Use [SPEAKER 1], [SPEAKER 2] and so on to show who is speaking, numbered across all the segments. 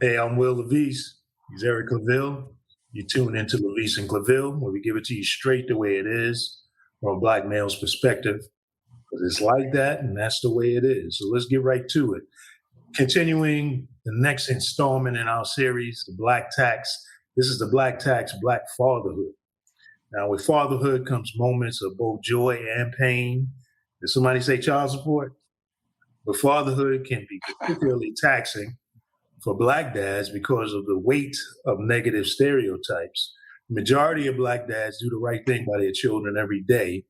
[SPEAKER 1] Hey, I'm Will LaVeist. He's Eric Claville. You tune into LaVeist and Claville, where we give it to you straight the way it is, from a black male's perspective. Because it's like that, and that's the way it is. So let's get right to it. Continuing the next installment in our series, the Black Tax. This is the Black Tax, Black Fatherhood. Now, with fatherhood comes moments of both joy and pain. Did somebody say child support? But fatherhood can be particularly taxing for black dads because of the weight of negative stereotypes. The majority of black dads do the right thing by their children every day,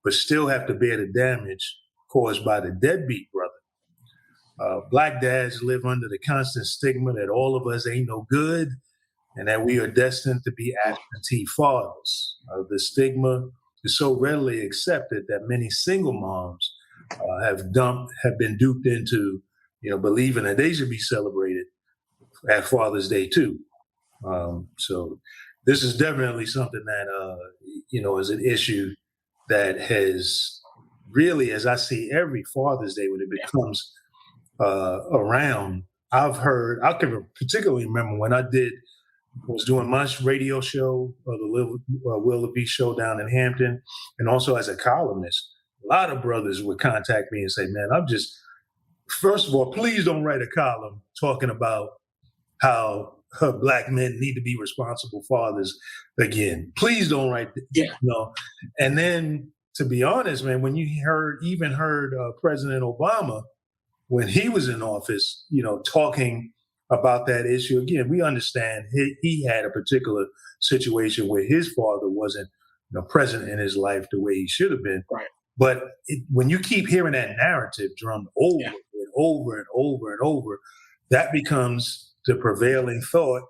[SPEAKER 1] but still have to bear the damage caused by the deadbeat brother. Black dads live under the constant stigma that all of us ain't no good and that we are destined to be absentee fathers. The stigma is so readily accepted that many single moms have been duped into, believing that they should be celebrated at Father's Day too. So this is definitely something that, is an issue that has really, as I see every Father's Day when it becomes around, I can particularly remember when I was doing my radio show, the Will LaVeist show down in Hampton, and also as a columnist, a lot of brothers would contact me and say, man, first of all, please don't write a column talking about how black men need to be responsible fathers again. Please don't write, And then, to be honest, man, when you heard President Obama, when he was in office, talking about that issue, again, we understand he had a particular situation where his father wasn't present in his life the way he should have been.
[SPEAKER 2] Right.
[SPEAKER 1] But when you keep hearing that narrative drummed over and over and over and over, that becomes the prevailing thought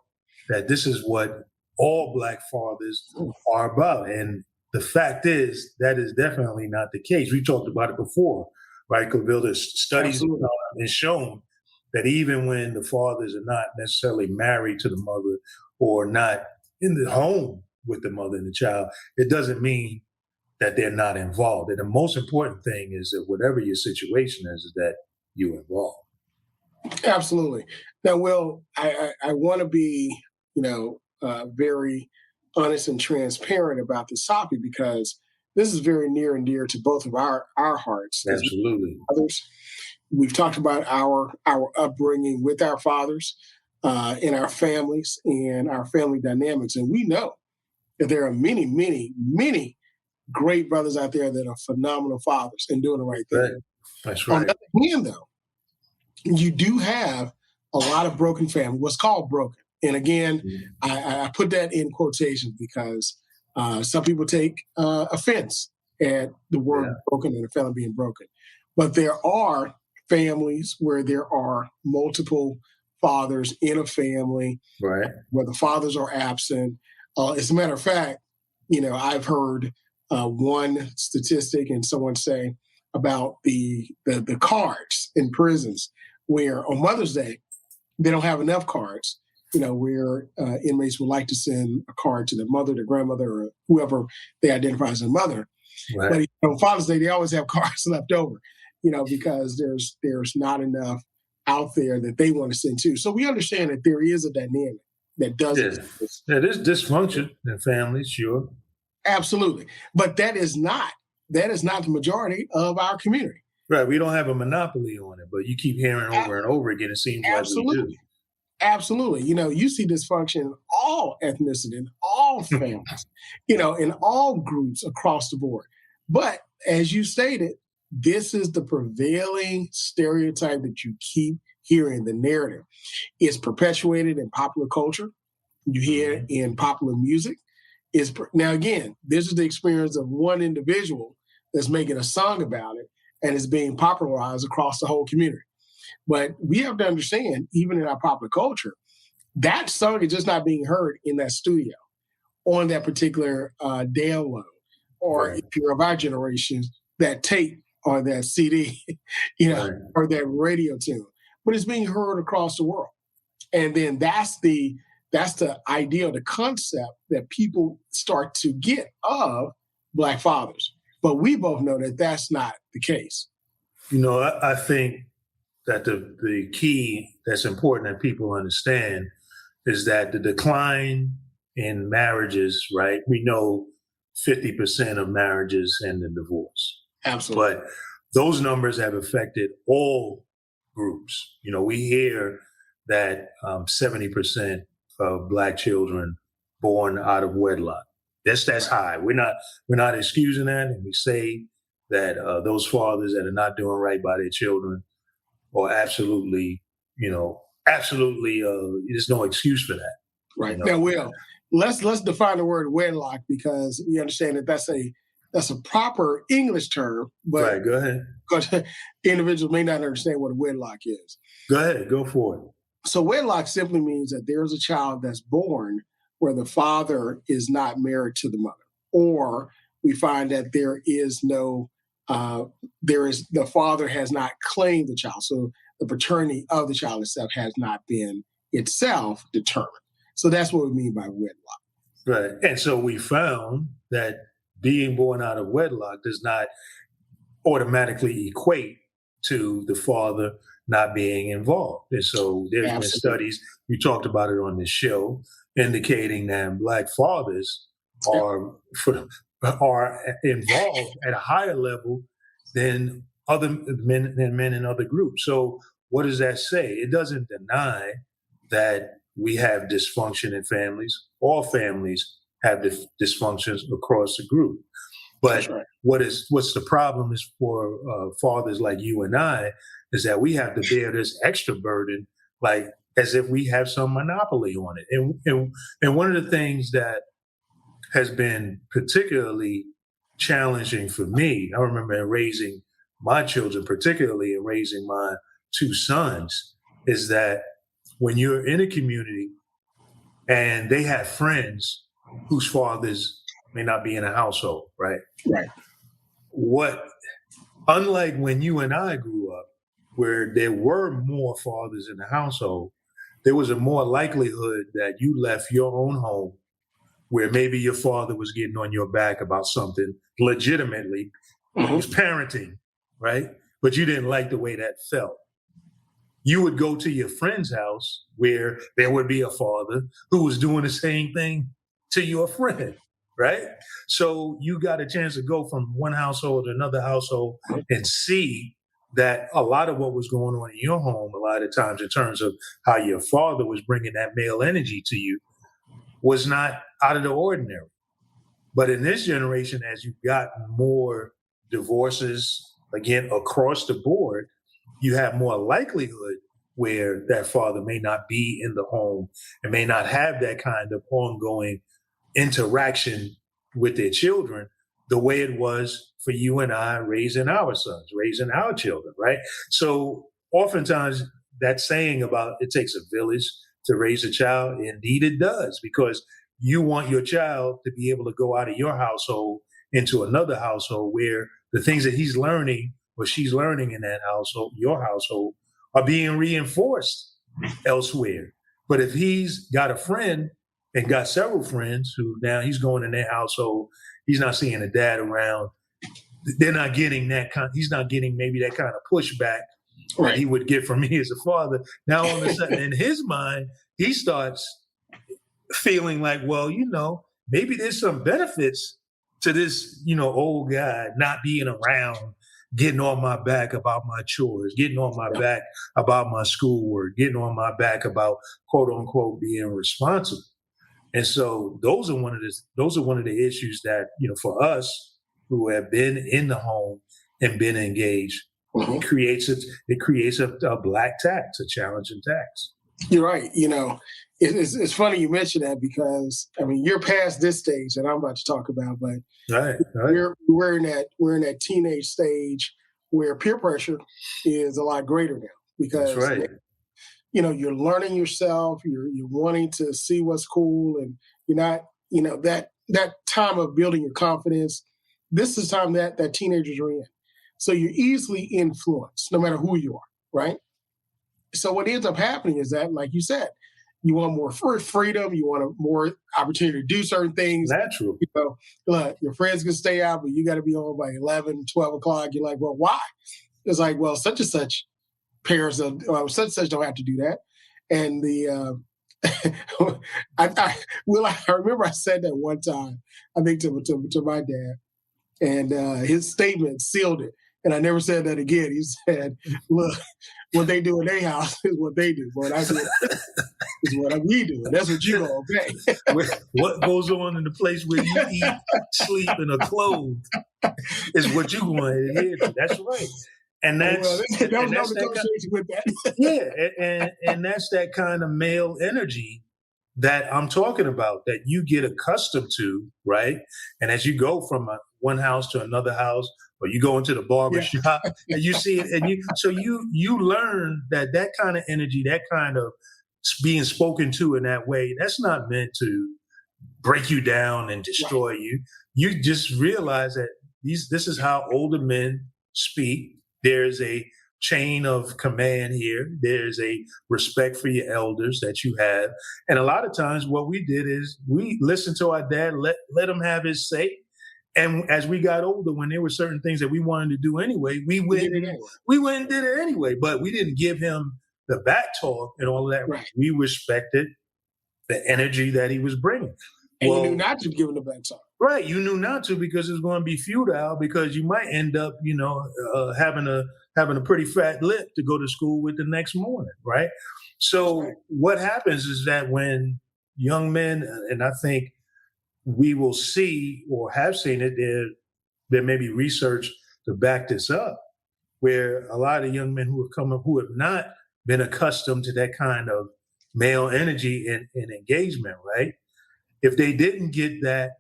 [SPEAKER 1] that this is what all black fathers are about. And the fact is, that is definitely not the case. We talked about it before, right? Claville, the studies have shown that even when the fathers are not necessarily married to the mother or not in the home with the mother and the child, it doesn't mean that they're not involved. And the most important thing is that whatever your situation is that you're involved.
[SPEAKER 2] Absolutely. Now, Will, I want to be, very honest and transparent about this topic because this is very near and dear to both of our hearts.
[SPEAKER 1] Absolutely.
[SPEAKER 2] Others. We've talked about our upbringing with our fathers in our families and our family dynamics. And we know that there are many, many, many great brothers out there that are phenomenal fathers and doing the right thing.
[SPEAKER 1] Right. That's right.
[SPEAKER 2] On the other hand, though, you do have a lot of broken family, what's called broken. And again, I put that in quotations because some people take offense at the word broken and a family being broken. But there are families where there are multiple fathers in a family,
[SPEAKER 1] right,
[SPEAKER 2] where the fathers are absent. As a matter of fact, I've heard one statistic and someone say about the cards in prisons where on Mother's Day, they don't have enough cards, where inmates would like to send a card to their mother, their grandmother, or whoever they identify as their mother. Right. But on Father's Day, they always have cards left over, because there's not enough out there that they want to send to. So we understand that there is a dynamic that does exist.
[SPEAKER 1] Yeah, there's dysfunction in families, sure.
[SPEAKER 2] Absolutely. But that is not the majority of our community.
[SPEAKER 1] Right. We don't have a monopoly on it, but you keep hearing over and over again, it seems like we do.
[SPEAKER 2] Absolutely. You see dysfunction in all ethnicity, in all families, in all groups across the board. But as you stated, this is the prevailing stereotype that you keep hearing, the narrative. It's perpetuated in popular culture. You hear it in popular music. Now, again, this is the experience of one individual that's making a song about it and is being popularized across the whole community. But we have to understand, even in our popular culture, that song is just not being heard in that studio on that particular download. Or if you're of our generation, that tape or that CD, or that radio tune. But it's being heard across the world. And then that's the idea, the concept that people start to get of Black fathers. But we both know that that's not the case.
[SPEAKER 1] I think that the key that's important that people understand is that the decline in marriages, right? We know 50% of marriages end in divorce.
[SPEAKER 2] Absolutely.
[SPEAKER 1] But those numbers have affected all groups. We hear that 70% of Black children born out of wedlock. That's high. We're not excusing that, and we say that those fathers that are not doing right by their children are absolutely, there's no excuse for that.
[SPEAKER 2] Right. Now, Will, let's define the word wedlock, because we understand that that's a proper English term, but
[SPEAKER 1] right, go ahead.
[SPEAKER 2] Because individuals may not understand what a wedlock is.
[SPEAKER 1] Go ahead, go for it.
[SPEAKER 2] So wedlock simply means that there's a child that's born where the father is not married to the mother, or we find that the father has not claimed the child. So the paternity of the child itself has not been itself determined. So that's what we mean by wedlock.
[SPEAKER 1] Right. And so we found that being born out of wedlock does not automatically equate to the father not being involved. And so there's been studies, we talked about it on this show, indicating that Black fathers are involved at a higher level than other men in other groups. So what does that say? It doesn't deny that we have dysfunction in families. All families have dysfunctions across the group. But
[SPEAKER 2] right.
[SPEAKER 1] what's the problem is for fathers like you and I is that we have to bear this extra burden, like as if we have some monopoly on it. And one of the things that has been particularly challenging for me, I remember in raising my children, particularly in raising my two sons, is that when you're in a community and they have friends whose fathers may not be in a household, right?
[SPEAKER 2] Right.
[SPEAKER 1] Unlike when you and I grew up, where there were more fathers in the household, there was a more likelihood that you left your own home where maybe your father was getting on your back about something legitimately. It was parenting, right? But you didn't like the way that felt. You would go to your friend's house where there would be a father who was doing the same thing to your friend, right? So you got a chance to go from one household to another household and see that a lot of what was going on in your home, a lot of times in terms of how your father was bringing that male energy to you, was not out of the ordinary. But in this generation, as you've got more divorces, again, across the board, you have more likelihood where that father may not be in the home and may not have that kind of ongoing interaction with their children the way it was for you and I raising our sons, raising our children, right? So oftentimes that saying about it takes a village to raise a child, indeed it does, because you want your child to be able to go out of your household into another household where the things that he's learning or she's learning in that household, your household, are being reinforced elsewhere. But if he's got a friend and got several friends who now he's going in their household, he's not seeing a dad around, they're not getting he's not getting maybe that kind of pushback that he would get from me as a father. Now all of a sudden in his mind, he starts feeling like, well, maybe there's some benefits to this, old guy not being around, getting on my back about my chores, getting on my back about my schoolwork, getting on my back about quote unquote being responsible. And so those are one of the issues that, for us who have been in the home and been engaged, it creates a black tax, a challenging tax.
[SPEAKER 2] You're right. It's funny you mention that because you're past this stage that I'm about to talk about, but
[SPEAKER 1] right.
[SPEAKER 2] we're in that teenage stage where peer pressure is a lot greater now because
[SPEAKER 1] that's right.
[SPEAKER 2] You're learning yourself, you're wanting to see what's cool, and you're not, that time of building your confidence. This is time that teenagers are in. So you're easily influenced no matter who you are, right? So what ends up happening is that, like you said, you want more freedom, you want more opportunity to do certain things.
[SPEAKER 1] Natural.
[SPEAKER 2] Look, your friends can stay out, but you got to be home by 11, 12 o'clock. You're like, well, why? It's like, well, such and such parents of such and such don't have to do that. And the I remember I said that one time, I think to my dad, and his statement sealed it. And I never said that again. He said, "Look, what they do in their house is what they do. What I do is what we do. And that's what you gonna obey."
[SPEAKER 1] What goes on in the place where you eat, sleep, and are clothed is what you want to adhere to. That's right. And that's
[SPEAKER 2] that was no negotiation with that.
[SPEAKER 1] Yeah, and that's that kind of male energy that I'm talking about, that you get accustomed to, right? And as you go from one house to another house, or you go into the barber shop and you see it, and you learn that kind of energy, that kind of being spoken to in that way, that's not meant to break you down and destroy you. You just realize that this is how older men speak. There's a chain of command here. There's a respect for your elders that you have. And a lot of times what we did is we listened to our dad, let him have his say. And as we got older, when there were certain things that we wanted to do anyway, we went and did it anyway. But we didn't give him the back talk and all of that.
[SPEAKER 2] Right.
[SPEAKER 1] We respected the energy that he was bringing.
[SPEAKER 2] And you knew not to give him the back talk.
[SPEAKER 1] Right. You knew not to, because it's going to be futile, because you might end up, having a pretty fat lip to go to school with the next morning. Right. So what happens is that when young men, and I think we will see or have seen it, there may be research to back this up, where a lot of young men who have come up who have not been accustomed to that kind of male energy and engagement, right? If they didn't get that,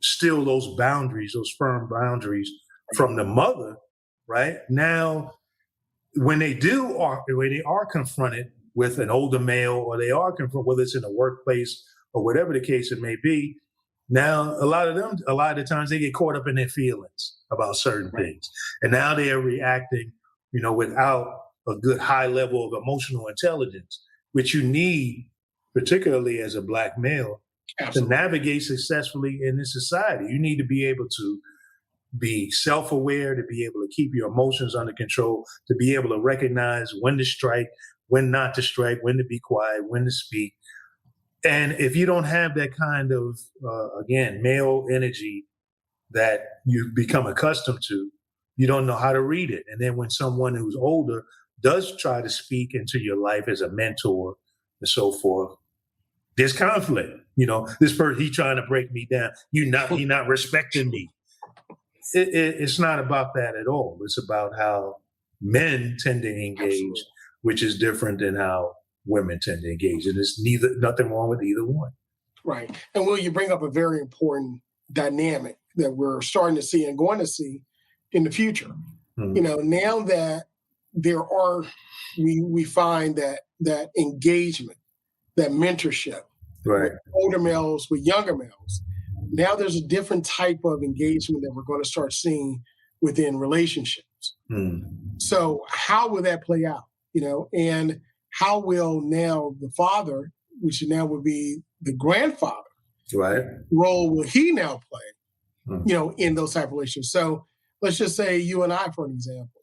[SPEAKER 1] still those boundaries, those firm boundaries from the mother, right? Now, when they are confronted with an older male, or they are confronted, whether it's in the workplace or whatever the case it may be, now a lot of the times they get caught up in their feelings about certain things. And now they are reacting, without a good high level of emotional intelligence, which you need, particularly as a Black male, to navigate successfully in this society. You need to be able to be self-aware, to be able to keep your emotions under control, to be able to recognize when to strike, when not to strike, when to be quiet, when to speak. And if you don't have that kind of, again, male energy that you become accustomed to, you don't know how to read it. And then when someone who's older does try to speak into your life as a mentor and so forth, there's conflict. This person, he trying to break me down. He not respecting me. It's not about that at all. It's about how men tend to engage, which is different than how women tend to engage. And there's nothing wrong with either one.
[SPEAKER 2] Right. And Will, you bring up a very important dynamic that we're starting to see and going to see in the future. Mm-hmm. Now that we find that engagement, that mentorship, right, with older males, with younger males. Now there's a different type of engagement that we're going to start seeing within relationships. So how will that play out? And how will now the father, which now would be the grandfather, right, role will he now play, in those type of relationships? So let's just say you and I, for an example,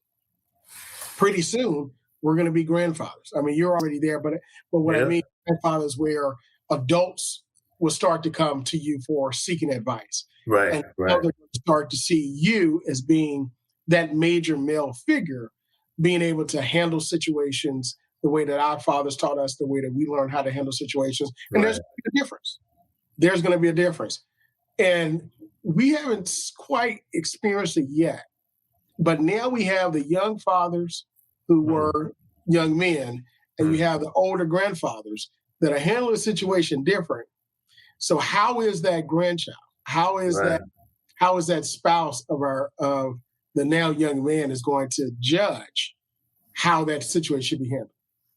[SPEAKER 2] pretty soon we're going to be grandfathers. I mean, you're already there, but what I mean, grandfathers where adults will start to come to you for seeking advice. Right. And they're going to start to see you as being that major male figure, being able to handle situations the way that our fathers taught us, the way that we learned how to handle situations. And there's going to be a difference. There's going to be a difference. And we haven't quite experienced it yet. But now we have the young fathers who were young men, and we have the older grandfathers that are handling the situation different. So how is that grandchild? How is that spouse of the now young man is going to judge how that situation should be handled?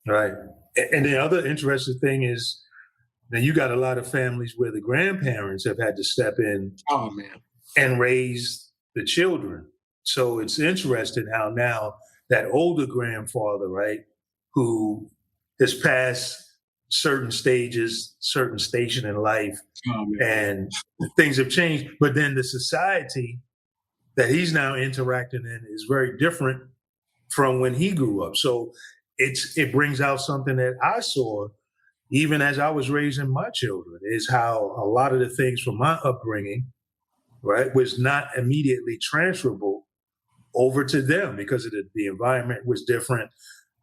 [SPEAKER 1] Right. And the other interesting thing is that you got a lot of families where the grandparents have had to step in and raise the children. So it's interesting how now that older grandfather, right, who has passed certain stages, certain station in life, and things have changed, but then the society that he's now interacting in is very different from when he grew up. So it brings out something that I saw even as I was raising my children, is how a lot of the things from my upbringing, right, was not immediately transferable over to them because of the environment was different,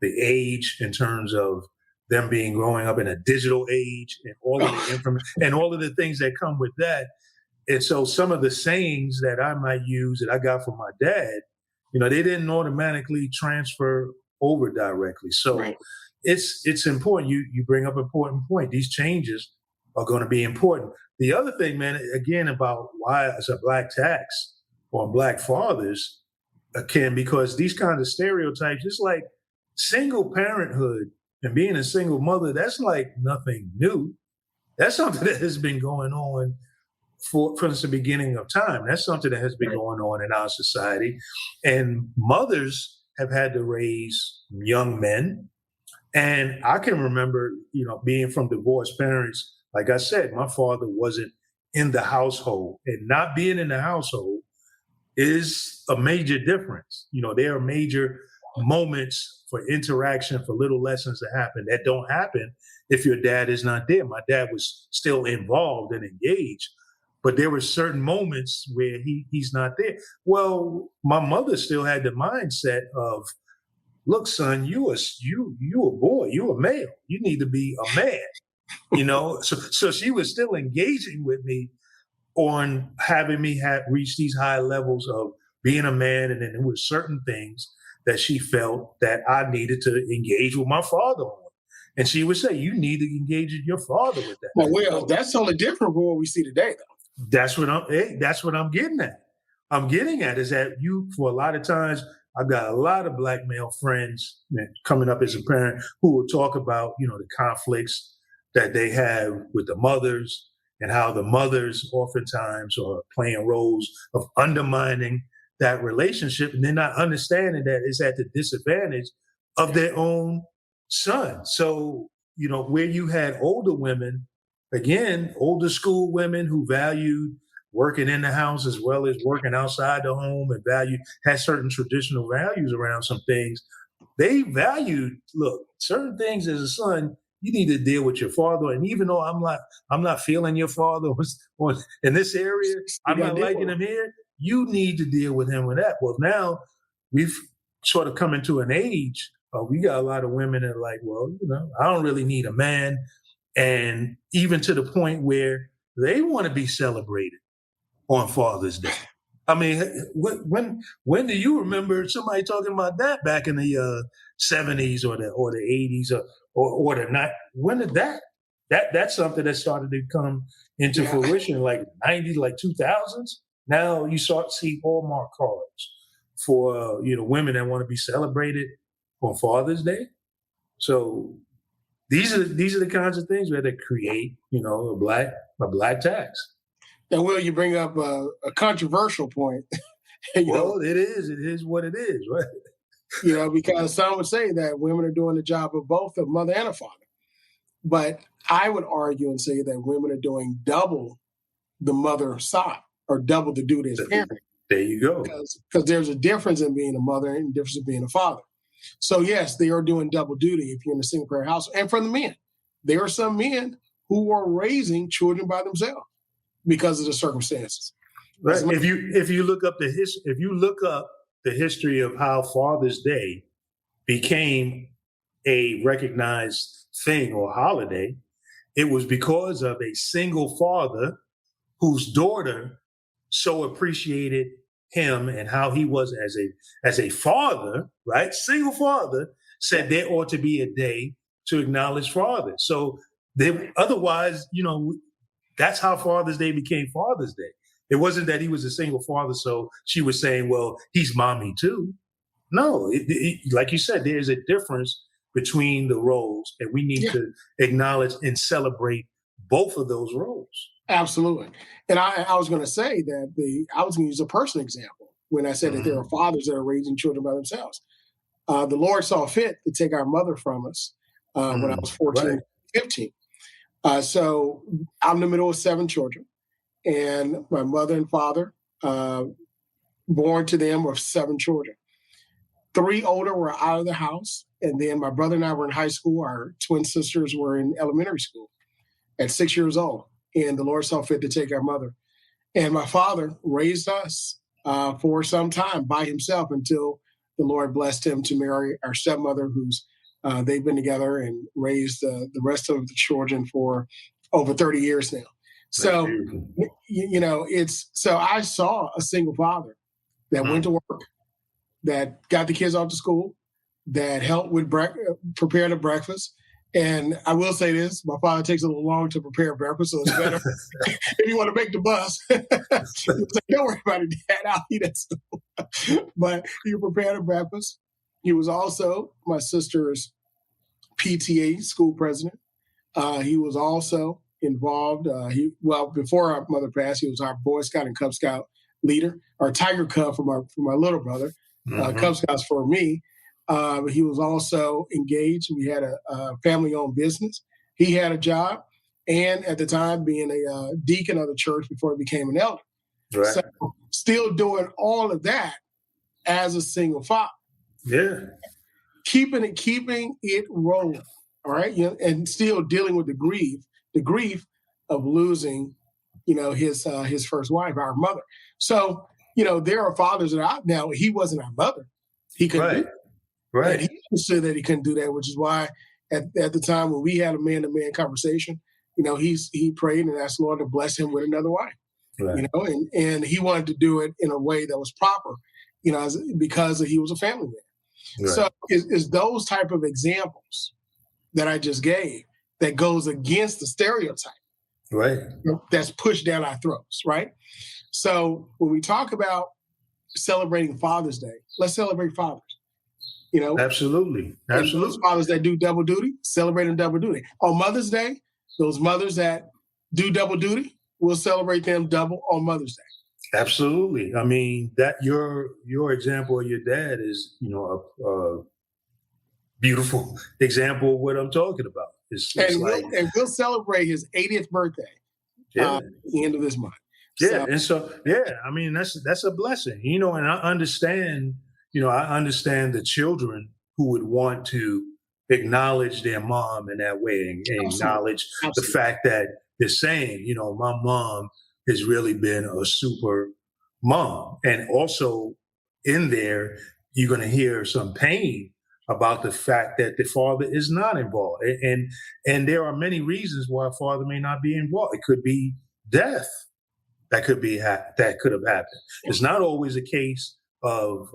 [SPEAKER 1] the age in terms of them being growing up in a digital age and all of the information and all of the things that come with that. And so some of the sayings that I might use that I got from my dad, they didn't automatically transfer over directly. So
[SPEAKER 2] Right.
[SPEAKER 1] it's important. You bring up an important point. These changes are going to be important. The other thing, man, again, about why it's a black tax on black fathers, because these kinds of stereotypes, it's like single parenthood and being a single mother, that's like nothing new. That's something that has been going on since the beginning of time. That's something that has been going on in our society. And mothers have had to raise young men. And I can remember, being from divorced parents. Like I said, my father wasn't in the household, and not being in the household is a major difference. There are major moments for interaction, for little lessons that happen that don't happen if your dad is not there. My dad was still involved and engaged, but there were certain moments where he's not there. Well, my mother still had the mindset of, look, son, you a boy, you a male. You need to be a man. So she was still engaging with me on having me reach these high levels of being a man. And then there were certain things that she felt that I needed to engage with my father on. And she would say, you need to engage with your father with that.
[SPEAKER 2] Well, that's totally different from what we see today, though.
[SPEAKER 1] That's what I'm getting at. I'm getting at is that for a lot of times, I've got a lot of black male friends coming up as a parent who will talk about, the conflicts that they have with the mothers and how the mothers oftentimes are playing roles of undermining that relationship. And they're not understanding that it's at the disadvantage of their own son. So, where you had older women, again, older school women who valued working in the house as well as working outside the home and had certain traditional values around some things. They valued, look, certain things as a son, you need to deal with your father. And even though I'm not feeling your father in this area, I'm not liking him here, you need to deal with him with that. Well, now we've sort of come into an age, we got a lot of women that are like, well, I don't really need a man. And even to the point where they want to be celebrated on Father's Day. I mean, when do you remember somebody talking about that back in the 70s or the 80s or the 90s? When did that's something that started to come into fruition like 90s, like 2000s. Now you see Hallmark cards for women that want to be celebrated on Father's Day. So these are the kinds of things where they create a black tax.
[SPEAKER 2] And Will, you bring up a controversial point.
[SPEAKER 1] Well, it is what it is, right?
[SPEAKER 2] Because some would say that women are doing the job of both a mother and a father. But I would argue and say that women are doing double the mother side or double the duty as a parent.
[SPEAKER 1] There you go.
[SPEAKER 2] Because there's a difference in being a mother and a difference in being a father. So yes, they are doing double duty if you're in a single parent house. And for the men, there are some men who are raising children by themselves because of the circumstances.
[SPEAKER 1] Right. If you look up the history of how Father's Day became a recognized thing or holiday, it was because of a single father whose daughter so appreciated him and how he was as a father, right? Single father said there ought to be a day to acknowledge fathers. So otherwise, that's how Father's Day became Father's Day. It wasn't that he was a single father, so she was saying, well, he's mommy too. No, like you said, there's a difference between the roles, and we need to acknowledge and celebrate both of those roles.
[SPEAKER 2] Absolutely. And I was going to say that I was going to use a personal example when I said that there are fathers that are raising children by themselves. The Lord saw fit to take our mother from us when I was 14, 15. So I'm in the middle of 7 children, and my mother and father, born to them, were 7 children. 3 older were out of the house. And then my brother and I were in high school. Our twin sisters were in elementary school at 6 years old. And the Lord saw fit to take our mother. And my father raised us for some time by himself until the Lord blessed him to marry our stepmother, who's they've been together and raised the rest of the children for over 30 years now. So, so I saw a single father that went to work, that got the kids off to school, that helped with prepare the breakfast. And I will say this, my father takes a little long to prepare breakfast, so it's better if you want to make the bus. Don't worry about it, Dad, I'll eat that stuff. But he prepared the breakfast. He was also my sister's PTA school president. He was also involved. Before our mother passed, he was our Boy Scout and Cub Scout leader, our Tiger Cub for my little brother, Cub Scouts for me. He was also engaged. We had a family-owned business. He had a job, and at the time, being a deacon of the church before he became an elder. Right. So, still doing all of that as a single father. Yeah, keeping it rolling. All right, and still dealing with the grief of losing, his first wife, our mother. So, there are fathers that are out now. He wasn't our mother. He couldn't do it. Right. And he understood that he couldn't do that, which is why at the time when we had a man-to-man conversation, he prayed and asked the Lord to bless him with another wife. Right. And he wanted to do it in a way that was proper, because he was a family man. Right. So it's those type of examples that I just gave that goes against the stereotype. Right. That's pushed down our throats, right? So when we talk about celebrating Father's Day, let's celebrate fathers.
[SPEAKER 1] Absolutely.
[SPEAKER 2] And those fathers that do double duty, celebrating double duty. On Mother's Day, those mothers that do double duty, we'll celebrate them double on Mother's Day.
[SPEAKER 1] Absolutely. I mean, that your example of your dad is, a beautiful example of what I'm talking about.
[SPEAKER 2] We'll celebrate his 80th birthday at the end of this month.
[SPEAKER 1] I mean, that's a blessing, and I understand. I understand the children who would want to acknowledge their mom in that way and acknowledge the fact that they're saying, my mom has really been a super mom. And also in there, you're going to hear some pain about the fact that the father is not involved. And there are many reasons why a father may not be involved. It could be death that could have happened. It's not always a case of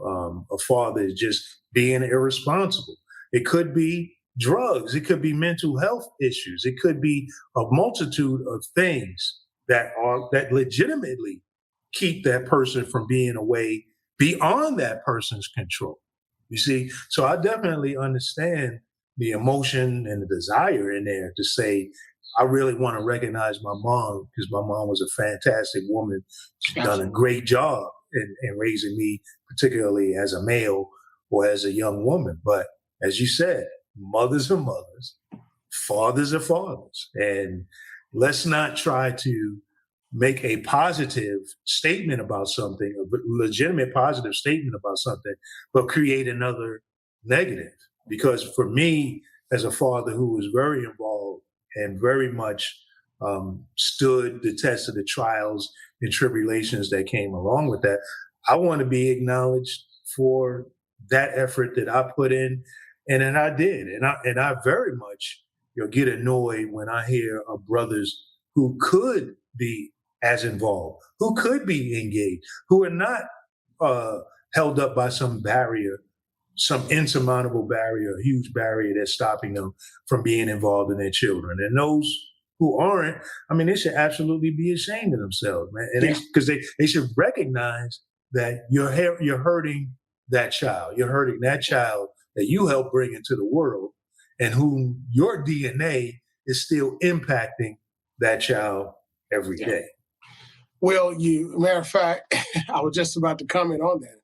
[SPEAKER 1] a father just being irresponsible. It could be drugs. It could be mental health issues. It could be a multitude of things that legitimately keep that person from being away beyond that person's control. You see, so I definitely understand the emotion and the desire in there to say, I really want to recognize my mom because my mom was a fantastic woman. She's done a great job in raising me, particularly as a male or as a young woman. But as you said, mothers are mothers, fathers are fathers. And let's not try to make a positive statement about something, a legitimate positive statement about something, but create another negative. Because for me, as a father who was very involved and very much stood the test of the trials and tribulations that came along with that, I want to be acknowledged for that effort that I put in, and then I did, and I very much get annoyed when I hear of brothers who could be as involved, who could be engaged, who are not held up by some barrier, some insurmountable barrier, a huge barrier that's stopping them from being involved in their children. And those who aren't, I mean, they should absolutely be ashamed of themselves, man. And because they should recognize that you're hurting that child. You're hurting that child that you helped bring into the world and whom your DNA is still impacting that child every day.
[SPEAKER 2] Well, matter of fact, I was just about to comment on that.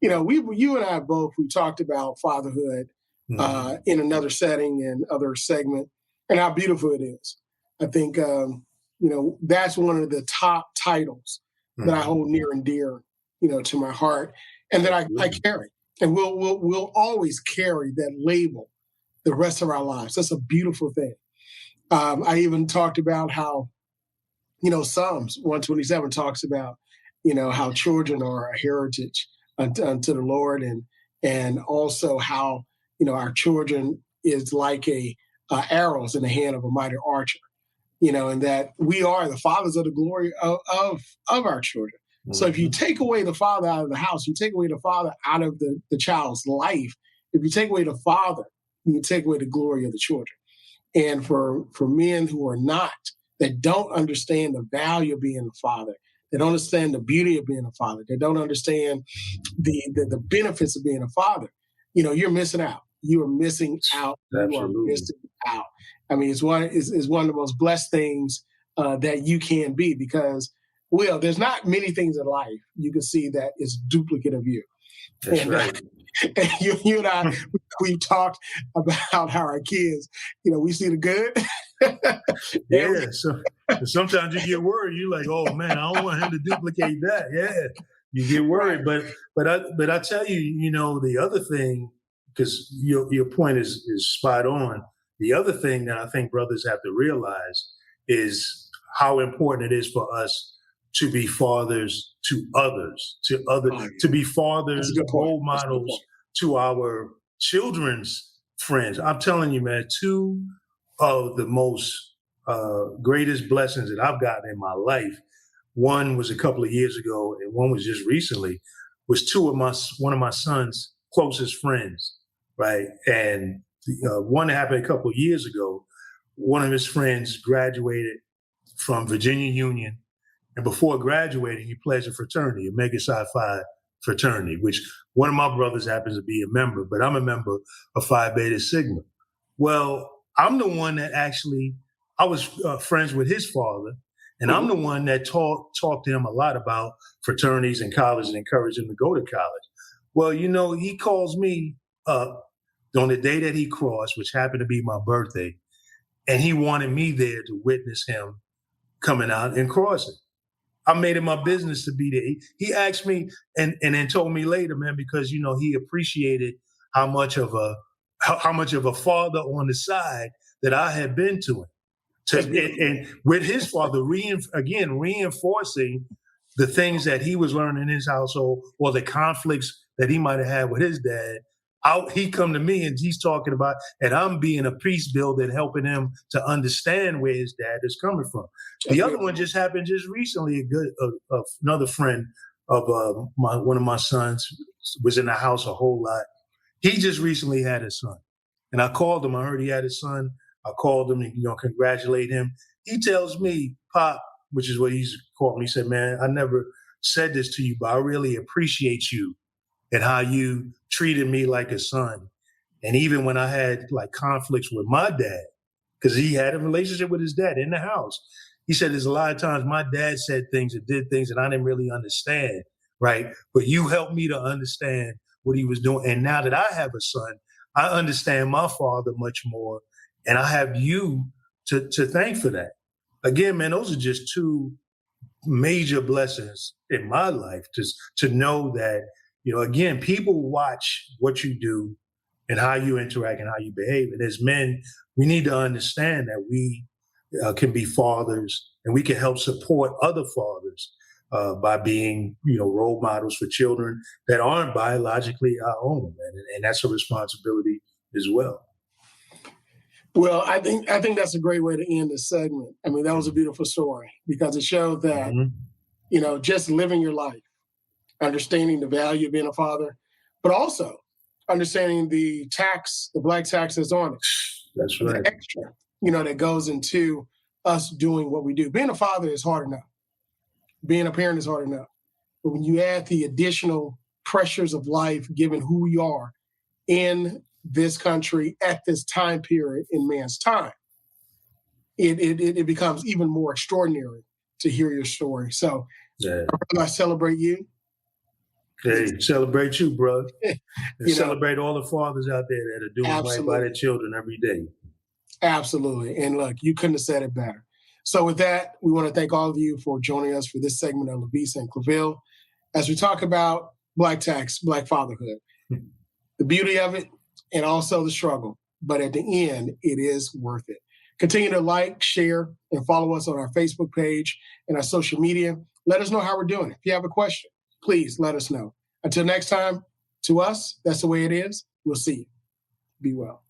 [SPEAKER 2] You and I both, we talked about fatherhood in another setting and other segment, and how beautiful it is. I think, that's one of the top titles that I hold near and dear, to my heart, and that I carry. And we'll always carry that label the rest of our lives. That's a beautiful thing. I even talked about how, Psalms 127 talks about, how children are a heritage unto the Lord, and also how, our children is like arrows in the hand of a mighty archer, and that we are the fathers of the glory of our children. Mm-hmm. So if you take away the father out of the house, you take away the father out of the child's life. If you take away the father, you take away the glory of the children. And for men who are not, that don't understand the value of being a father, they don't understand the beauty of being a father, they don't understand the benefits of being a father, you're missing out. You are missing out.
[SPEAKER 1] Absolutely.
[SPEAKER 2] You are missing out. I mean, it's one of the most blessed things that you can be, because, there's not many things in life you can see that is duplicate of you.
[SPEAKER 1] That's right.
[SPEAKER 2] And you and I, we've talked about how our kids, we see the good.
[SPEAKER 1] Yeah. So sometimes you get worried. You're like, oh man, I don't want him to duplicate that. Yeah. You get worried. But I tell you, the other thing, because your point is spot on. The other thing that I think brothers have to realize is how important it is for us to be fathers to others, to be fathers, role models to our children's friends. I'm telling you, man, two of the most greatest blessings that I've gotten in my life, one was a couple of years ago and one was just recently, was one of my son's closest friends, right? And one that happened a couple of years ago, one of his friends graduated from Virginia Union. And before graduating, he pledged a fraternity, a Mega Psi Phi fraternity, which one of my brothers happens to be a member, but I'm a member of Phi Beta Sigma. Well, I'm the one that I was friends with his father, and I'm the one that talked to him a lot about fraternities and college and encouraged him to go to college. Well, he calls me up on the day that he crossed, which happened to be my birthday, and he wanted me there to witness him coming out and crossing. I made it my business to be there. He asked me and then told me later, man, because, he appreciated how much of a father on the side that I had been to him. And with his father, reinforcing the things that he was learning in his household or the conflicts that he might have had with his dad. He come to me and he's talking about, and I'm being a peace builder and helping him to understand where his dad is coming from. The other one just happened just recently. Another friend of one of my sons was in the house a whole lot. He just recently had a son, and I called him. I heard he had a son. I called him and congratulate him. He tells me, "Pop," which is what he's called me. He said, "Man, I never said this to you, but I really appreciate you and how you treated me like a son. And even when I had conflicts with my dad, because he had a relationship with his dad in the house, he said there's a lot of times my dad said things and did things that I didn't really understand, right? But you helped me to understand what he was doing. And now that I have a son, I understand my father much more. And I have you to thank for that." Again, man, those are just two major blessings in my life, just to know that, again, people watch what you do and how you interact and how you behave. And as men, we need to understand that we can be fathers and we can help support other fathers by being, role models for children that aren't biologically our own. And that's a responsibility as well.
[SPEAKER 2] Well, I think that's a great way to end this segment. I mean, that was a beautiful story because it showed that, just living your life, understanding the value of being a father, but also understanding the black tax that's on it.
[SPEAKER 1] That's right.
[SPEAKER 2] The extra, that goes into us doing what we do. Being a father is hard enough. Being a parent is hard enough. But when you add the additional pressures of life, given who we are in this country at this time period in man's time, it becomes even more extraordinary to hear your story. So I celebrate you.
[SPEAKER 1] Hey, celebrate you, bro. And celebrate all the fathers out there that are doing right by their children every day.
[SPEAKER 2] Absolutely. And look, you couldn't have said it better. So with that, we want to thank all of you for joining us for this segment of LaVeist and Claville as we talk about Black tax, Black fatherhood. the beauty of it, and also the struggle. But at the end, it is worth it. Continue to like, share, and follow us on our Facebook page and our social media. Let us know how we're doing. If you have a question, please let us know. Until next time, to us, that's the way it is. We'll see you. Be well.